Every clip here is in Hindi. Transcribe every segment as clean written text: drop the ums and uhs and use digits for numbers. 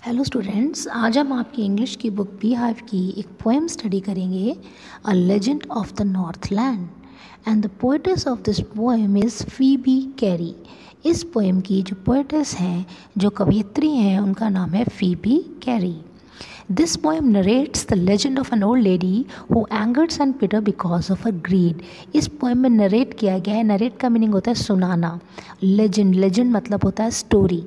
हेलो स्टूडेंट्स, आज हम आपकी इंग्लिश की बुक बी हाइव की एक पोएम स्टडी करेंगे, अ legend of the north land. And the poetess of this poem is Phoebe carry. इस पोएम की जो पोएटेस हैं, जो कवयित्री हैं, उनका नाम है Phoebe carry. This poem narrates the legend of an old lady who angered St. Peter because of her greed. इस पोएम में नरेट किया गया है। नरेट का मीनिंग होता है सुनाना। लेजेंड, लेजेंड मतलब होता है स्टोरी।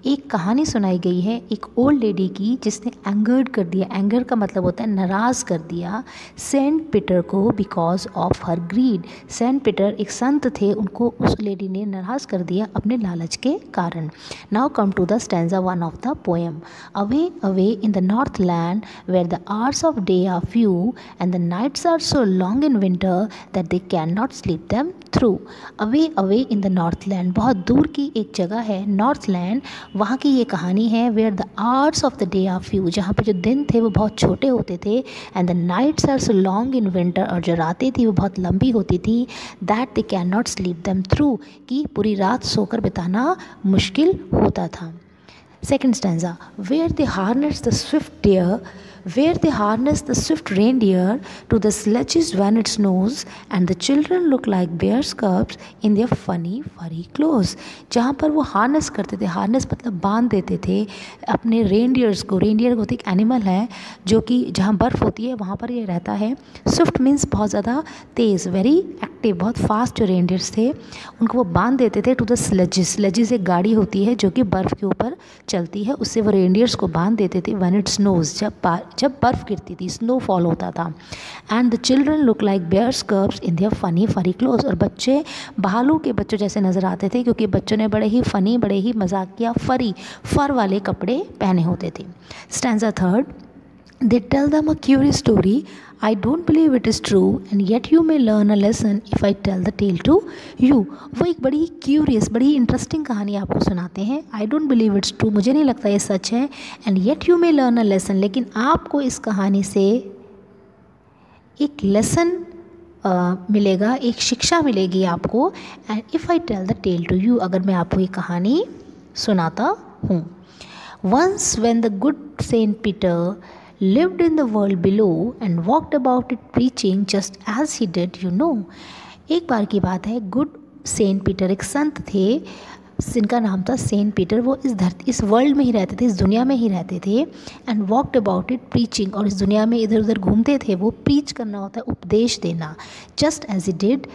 एक कहानी सुनाई गई है एक ओल्ड लेडी की जिसने एंगर्ड कर दिया। एंगर का मतलब होता है नाराज़ कर दिया सेंट पीटर को because of her greed. Saint Peter एक संत थे, उनको उस लेडी ने नाराज़ कर दिया अपने लालच के कारण। Now come to the stanza one of the poem. Away away in the north land where the hours of day are few and the nights are so long in winter that they cannot sleep them through. Away away in the north land, बहुत दूर की एक जगह है नॉर्थ लैंड। वहाँ की ये कहानी है where the hours of the day are few, जहाँ पे जो दिन थे वो बहुत छोटे होते थे, and the nights are so long in winter, और जो रातें थी वो बहुत लंबी होती थी, that they cannot sleep them through, कि पूरी रात सोकर बिताना मुश्किल होता था। Second stanza, where they harness the swift deer, where they harness the swift reindeer to the sledges when it snows, and the children look like bear's cubs in their funny furry clothes. जहाँ पर वो हार्नेस करते थे, हार्नेस मतलब बांध देते थे अपने रेनडियर्स को। रेनडियर होती एक एनिमल है जो कि जहाँ बर्फ़ होती है वहाँ पर ये रहता है। स्विफ्ट मीन्स बहुत ज़्यादा तेज़, वेरी एक्टिव, बहुत फास्ट जो रेनडियर्स थे उनको वो बांध देते थे टू द स्लेजेस। स्लेजेस एक गाड़ी होती है जो कि बर्फ़ के ऊपर चलती है, उससे वो रेनडियर्स को बांध देते थे व्हेन इट स्नोज, जब बर्फ़ गिरती थी, स्नोफॉल होता था। And the children look like bears cubs in their funny furry clothes, और बच्चे भालू के बच्चों जैसे नज़र आते थे क्योंकि बच्चों ने बड़े ही फ़नी, बड़े ही मजाकिया फर वाले कपड़े पहने होते थे। Stanza third, they tell them a curious story. I don't believe it is true, and yet you may learn a lesson if I tell the tale to you. वो एक बड़ी क्यूरियस, बड़ी इंटरेस्टिंग कहानी आपको सुनाते हैं। I don't believe it's true, मुझे नहीं लगता ये सच है। And yet you may learn a lesson, लेकिन आपको इस कहानी से एक लेसन मिलेगा, एक शिक्षा मिलेगी आपको। And if I tell the tale to you, अगर मैं आपको ये कहानी सुनाता हूँ। Once when the good Saint Peter lived in the world below and walked about it preaching just as he did, एक बार की बात है, गुड सेंट पीटर एक संत थे जिनका नाम था सेंट पीटर। वो इस वर्ल्ड में ही रहते थे, इस दुनिया में ही रहते थे। And walked about it preaching, और इस दुनिया में इधर उधर घूमते थे। वो प्रीच करना होता है, उपदेश देना। जस्ट एज ही डिड,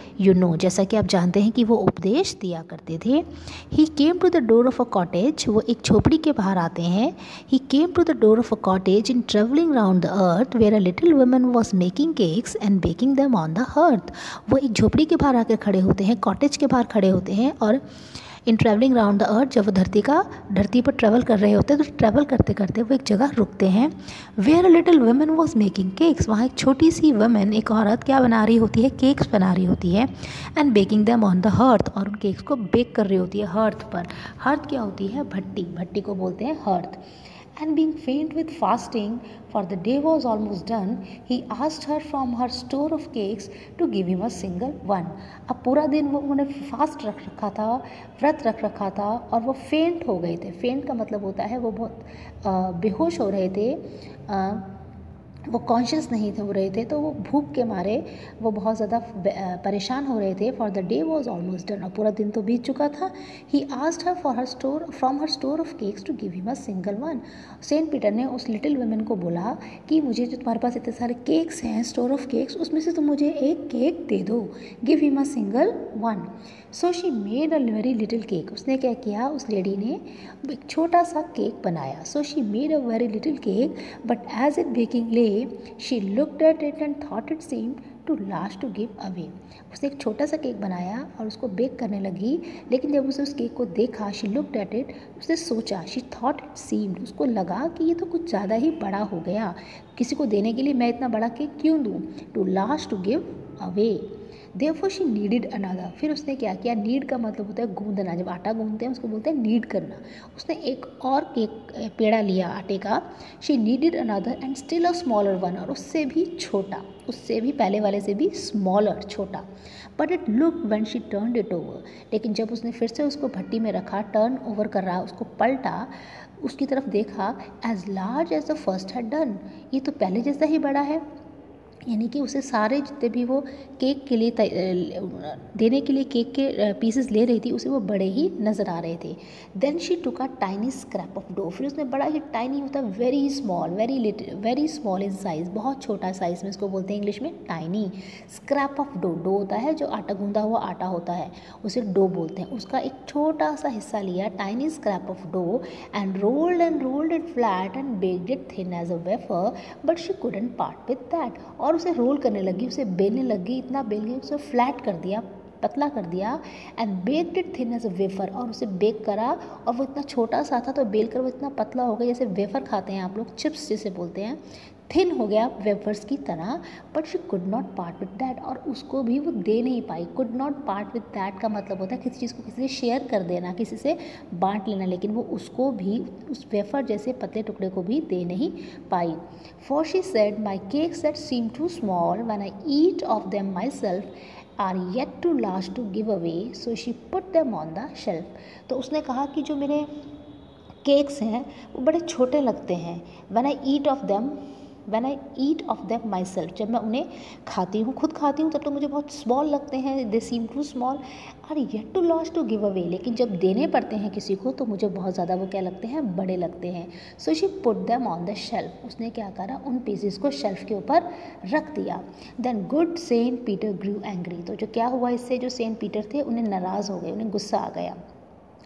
जैसा कि आप जानते हैं कि वो उपदेश दिया करते थे। He came to the door of a cottage, वो एक झोपड़ी के बाहर आते हैं। He came to the door of a cottage in travelling round the earth where a little woman was making cakes and baking them on the hearth. वो एक झोपड़ी के बाहर आकर खड़े होते हैं, कॉटेज के बाहर खड़े होते हैं, और इन ट्रैवलिंग राउंड द अर्थ, जब वो धरती पर ट्रैवल कर रहे होते हैं तो ट्रैवल करते करते वो एक जगह रुकते हैं। Where a little woman was making cakes, वहाँ एक छोटी सी वुमन, एक औरत क्या बना रही होती है, केक्स बना रही होती है। And baking them on the hearth, और उन केक्स को बेक कर रही होती है हर्थ पर। हर्थ क्या होती है, भट्टी, भट्टी को बोलते हैं hearth. And being faint with fasting, for the day was almost done, he asked her from her store of cakes to give him a single one. अब पूरा दिन वो उन्होंने फास्ट रख रखा था, व्रत रख रखा था, और वो फेंट हो गए थे। फेंट का मतलब होता है वो बहुत बेहोश हो रहे थे, वो कॉन्शियस नहीं थे हो रहे थे, तो वो भूख के मारे वो बहुत ज़्यादा परेशान हो रहे थे। For the day was almost done, और पूरा दिन तो बीत चुका था। He asked her for her store from her store of cakes to give him a single one. Saint Peter ने उस लिटिल वुमेन को बोला कि मुझे जो तुम्हारे पास इतने सारे केक्स हैं, स्टोर ऑफ केक्स, उसमें से तुम मुझे एक केक दे दो, give him a single one. So she made a very little cake, उसने क्या किया, उस लेडी ने एक छोटा सा केक बनाया। So she made a very little cake, but as it baking lay she looked at it and thought it seemed too last to give away. उसने एक छोटा सा केक बनाया और उसको बेक करने लगी, लेकिन जब उसे उस केक को देखा, शी लुक्ड एट इट, उसने सोचा, शी थॉट इट सीम्ड, उसको लगा कि ये तो कुछ ज़्यादा ही बड़ा हो गया, किसी को देने के लिए मैं इतना बड़ा केक क्यों दूँ, too last to give away. Therefore she needed another. फिर उसने क्या किया, नीड का मतलब होता है गूंदना, जब आटा गूंदते हैं उसको बोलते हैं नीड करना। उसने एक और केक पेड़ा लिया आटे का। She needed another and still a smaller one, और उससे भी छोटा, उससे भी पहले वाले से भी स्मॉलर, छोटा। But it look when she turned it over, लेकिन जब उसने फिर से उसको भट्टी में रखा, टर्न ओवर कर रहा, उसको पलटा, उसकी तरफ देखा, as large as the first had done, ये तो पहले जैसा ही बड़ा है। यानी कि उसे सारे जितने भी वो केक के लिए देने के लिए केक के पीसेस ले रही थी, उसे वो बड़े ही नज़र आ रहे थे। Then she took a tiny scrap of dough, फिर उसने बड़ा ही टाइनी होता है very small, very small in size, बहुत छोटा साइज़ में, इसको बोलते हैं इंग्लिश में tiny. Scrap of dough, dough होता है जो आटा गूंदा हुआ आटा होता है, उसे डो बोलते हैं। उसका एक छोटा सा हिस्सा लिया, tiny scrap of dough, and rolled it flat and baked it thin as a wafer, but she couldn't part with that. और उसे रोल करने लगी, उसे बेलने लगी, इतना बेल गई, उसे फ्लैट कर दिया, पतला कर दिया, and baked it thin as a wafer, और उसे बेक करा, और वो इतना छोटा सा था तो बेल कर वो इतना पतला हो गया, जैसे वेफर खाते हैं आप लोग, चिप्स जिसे बोलते हैं, थिन हो गया वेफर्स की तरह। But she could not part with that, और उसको भी वो दे नहीं पाई। Could not part with that का मतलब होता है किसी चीज़ को किसी से शेयर कर देना, किसी से बांट लेना, लेकिन वो उसको भी, उस वेफर जैसे पतले टुकड़े को भी दे नहीं पाई। For she said my cakes that seem too small when I eat of them myself are yet too last to give away, so she put them on the shelf. तो उसने कहा कि जो मेरे केक्स हैं वो बड़े छोटे लगते हैं, when I eat of them my self, जब मैं उन्हें खाती हूँ, खुद खाती हूँ, तब तो मुझे बहुत स्मॉल लगते हैं, they seem too small, are yet too last to give away, लेकिन जब देने पड़ते हैं किसी को तो मुझे बहुत ज़्यादा वो क्या लगते हैं, बड़े लगते हैं। सो she put them on the shelf, उसने क्या करा, उन पीसेस को शेल्फ के ऊपर रख दिया। देन गुड सेंट पीटर ग्रू एंग्री, तो जो क्या हुआ इससे, जो सेंट पीटर थे उन्हें नाराज़ हो गए, उन्हें गुस्सा आ गया।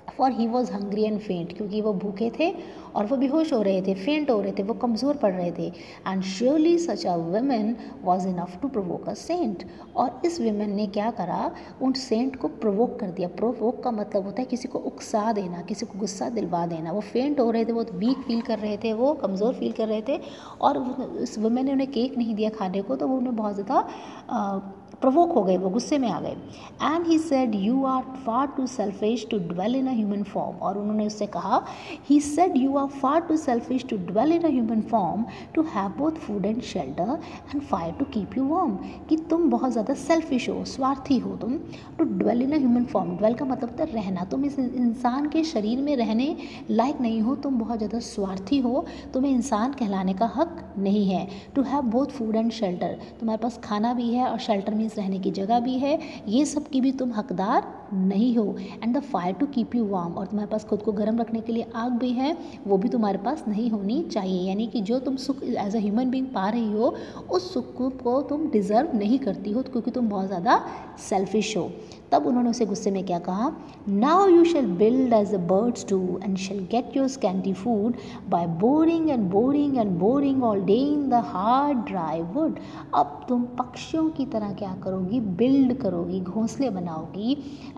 For he was hungry and फेंट, क्योंकि वो भूखे थे और वो बेहोश हो रहे थे, फेंट हो रहे थे, वो कमज़ोर पड़ रहे थे। And surely such a women was enough to provoke a saint, और इस विमेन ने क्या करा, उन सेंट को प्रोवोक कर दिया। प्रोवोक का मतलब होता है किसी को उकसा देना, किसी को गुस्सा दिलवा देना। वो फेंट हो रहे थे, वो वीक फील कर रहे थे, वो कमज़ोर फील कर रहे थे, और उस वुमेन ने उन्हें केक नहीं दिया खाने को, तो वो उन्हें बहुत ज़्यादा प्रोवोक हो गए, वो गुस्से में आ गए। And he said you are far too selfish to dwell in a human form, और उन्होंने उससे कहा, he said you are far too selfish to dwell in a human form to have both food and shelter and fire to keep you warm, कि तुम बहुत ज़्यादा सेल्फिश हो, स्वार्थी हो तुम। To dwell in a human form, dwell का मतलब होता है रहना, तुम इस इंसान के शरीर में रहने लायक नहीं हो, तुम बहुत ज़्यादा स्वार्थी हो, तुम्हें इंसान कहलाने का हक नहीं है। To have both food and shelter, तुम्हारे पास खाना भी है और शेल्टर मीन्स रहने की जगह भी है, ये सब की भी तुम हकदार नहीं हो। And the fire to keep you warm, और तुम्हारे पास खुद को गर्म रखने के लिए आग भी है, वो भी तुम्हारे पास नहीं होनी चाहिए। यानी कि जो तुम सुख एज अ ह्यूमन बीइंग पा रही हो, उस सुख को तुम डिज़र्व नहीं करती हो, क्योंकि तुम बहुत ज़्यादा सेल्फिश हो। तब उन्होंने उसे गुस्से में क्या कहा, now you shall build as the birds do and shall get your scanty food by boring and boring and boring all day in the hard dry wood. अब तुम पक्षियों की तरह क्या करोगी, बिल्ड करोगी, घोंसले बनाओगी,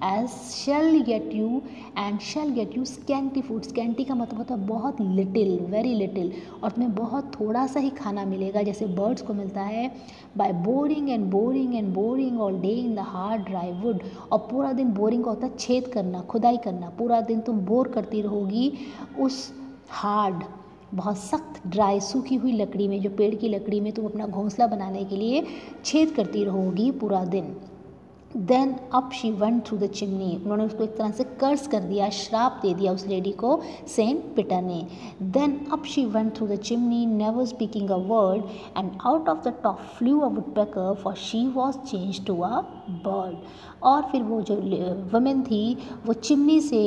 as shall get you scanty food. Scanty का मतलब होता है बहुत लिटिल, वेरी लिटिल, और तुम्हें बहुत थोड़ा सा ही खाना मिलेगा जैसे बर्ड्स को मिलता है। By boring and boring all day in the hard dry wood, और पूरा दिन बोरिंग का होता है छेद करना, खुदाई करना, पूरा दिन तुम बोर करती रहोगी उस हार्ड, बहुत सख्त, ड्राई, सूखी हुई लकड़ी में, जो पेड़ की लकड़ी में तुम अपना घोंसला बनाने के लिए छेद करती रहोगी पूरा दिन। Then up she went through the chimney, उन्होंने उसको एक तरह से कर्स कर दिया, श्राप दे दिया उस लेडी को सेंट पीटर ने। Then up she went through the chimney never speaking a word and out of the top flue a woodpecker for she was change to a bird. और फिर वो जो वुमेन थी वो चिमनी से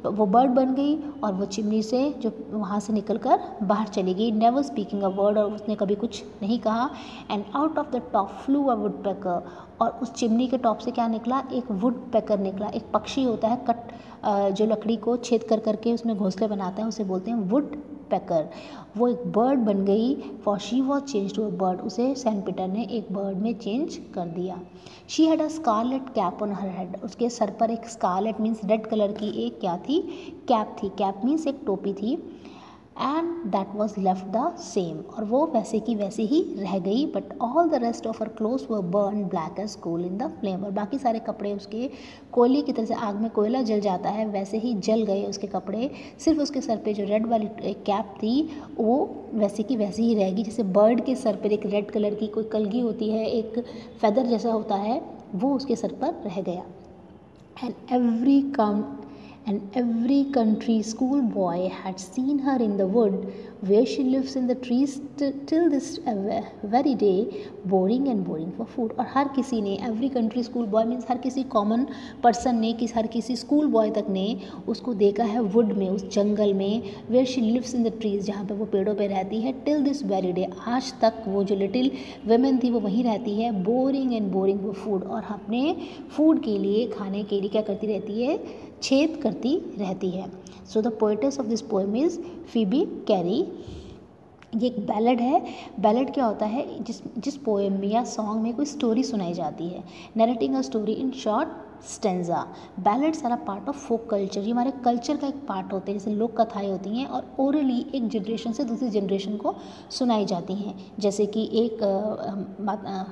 वो बर्ड बन गई, और वो चिमनी से जो वहाँ से निकलकर बाहर चली गई, नेवर स्पीकिंग अ वर्ड, और उसने कभी कुछ नहीं कहा। And out of the top flue a woodpecker, और उस चिमनी के टॉप से क्या निकला, एक वुड पैकर निकला। एक पक्षी होता है जो लकड़ी को छेद कर करके उसमें घोंसले बनाता है, उसे बोलते हैं वुड पैकर। वो एक बर्ड बन गई, for she was change to a bird, उसे सेंट पीटर ने एक बर्ड में चेंज कर दिया। She had a scarlet cap on her head, उसके सर पर एक स्कारलेट मीन्स रेड कलर की एक क्या थी, कैप थी। कैप मीन्स एक टोपी थी। And that was left the same, और वो वैसे की वैसे ही रह गई, but all the rest of her clothes were burn black as coal in the flame, और बाकी सारे कपड़े उसके कोयले की तरह से, आग में कोयला जल जाता है वैसे ही जल गए उसके कपड़े, सिर्फ उसके सर पे जो रेड वाली कैप थी वो वैसे की वैसे ही रहेगी, जैसे बर्ड के सर पर एक रेड कलर की कोई कलगी होती है, एक फेदर जैसा होता है, वो उसके सर पर रह गया। And every country schoolboy had seen her in the wood where she lives in the trees till this very day, boring and boring for food। और हर किसी ने, every country schoolboy means हर किसी common person ने, हर किसी school boy तक ने उसको देखा है wood में, उस जंगल में, where she lives in the trees, जहाँ पे वो पेड़ों पे रहती है, till this very day, आज तक वो जो little women थी वो वहीं रहती है, boring and boring for food, और अपने फूड के लिए, खाने के लिए क्या करती रहती है, छेद करती रहती है। So the poetess of this poem is Phoebe carry. ये एक बैलेड है। बैलेड क्या होता है, जिस पोएम में या सॉन्ग में कोई स्टोरी सुनाई जाती है, narrating a story in short stanza. Ballads are a part of folk culture, ये हमारे कल्चर का एक पार्ट होते हैं, जैसे लोक कथाएँ होती हैं और ओरली एक जनरेशन से दूसरी जनरेशन को सुनाई जाती हैं। जैसे कि एक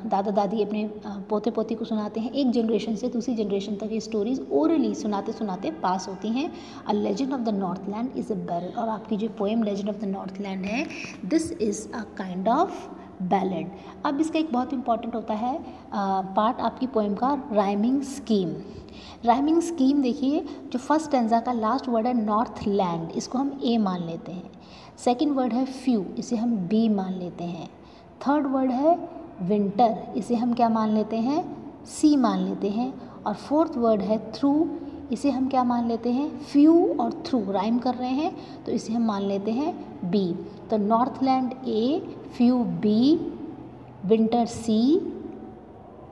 दादा दादी अपने पोते पोती को सुनाते हैं, एक जनरेशन से दूसरी जनरेशन तक ये स्टोरीज ओरली सुनाते सुनाते पास होती हैं। A legend of the north land is a ballad, और आपकी जो poem legend of the north land है, this is a kind of ballad. अब इसका एक बहुत इंपॉर्टेंट होता है पार्ट आपकी पोएम का, राइमिंग स्कीम। राइमिंग स्कीम देखिए, जो फर्स्ट स्टेंजा का लास्ट वर्ड है नॉर्थ लैंड, इसको हम ए मान लेते हैं। सेकंड वर्ड है फ्यू, इसे हम बी मान लेते हैं। थर्ड वर्ड है विंटर, इसे हम क्या मान लेते हैं, सी मान लेते हैं। और फोर्थ वर्ड है थ्रू, इसे हम क्या मान लेते हैं, फ्यू और थ्रू राइम कर रहे हैं तो इसे हम मान लेते हैं बी। तो north land A, few B, winter C,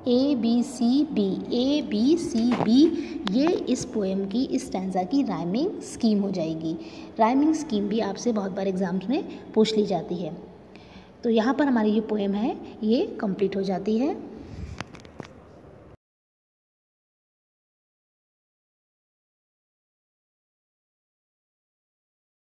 A B C B, A B C B, ये इस पोएम की, इस स्टैंजा की राइमिंग स्कीम हो जाएगी। राइमिंग स्कीम भी आपसे बहुत बार एग्जाम्स में पूछ ली जाती है। तो यहाँ पर हमारी ये पोएम है ये कंप्लीट हो जाती है।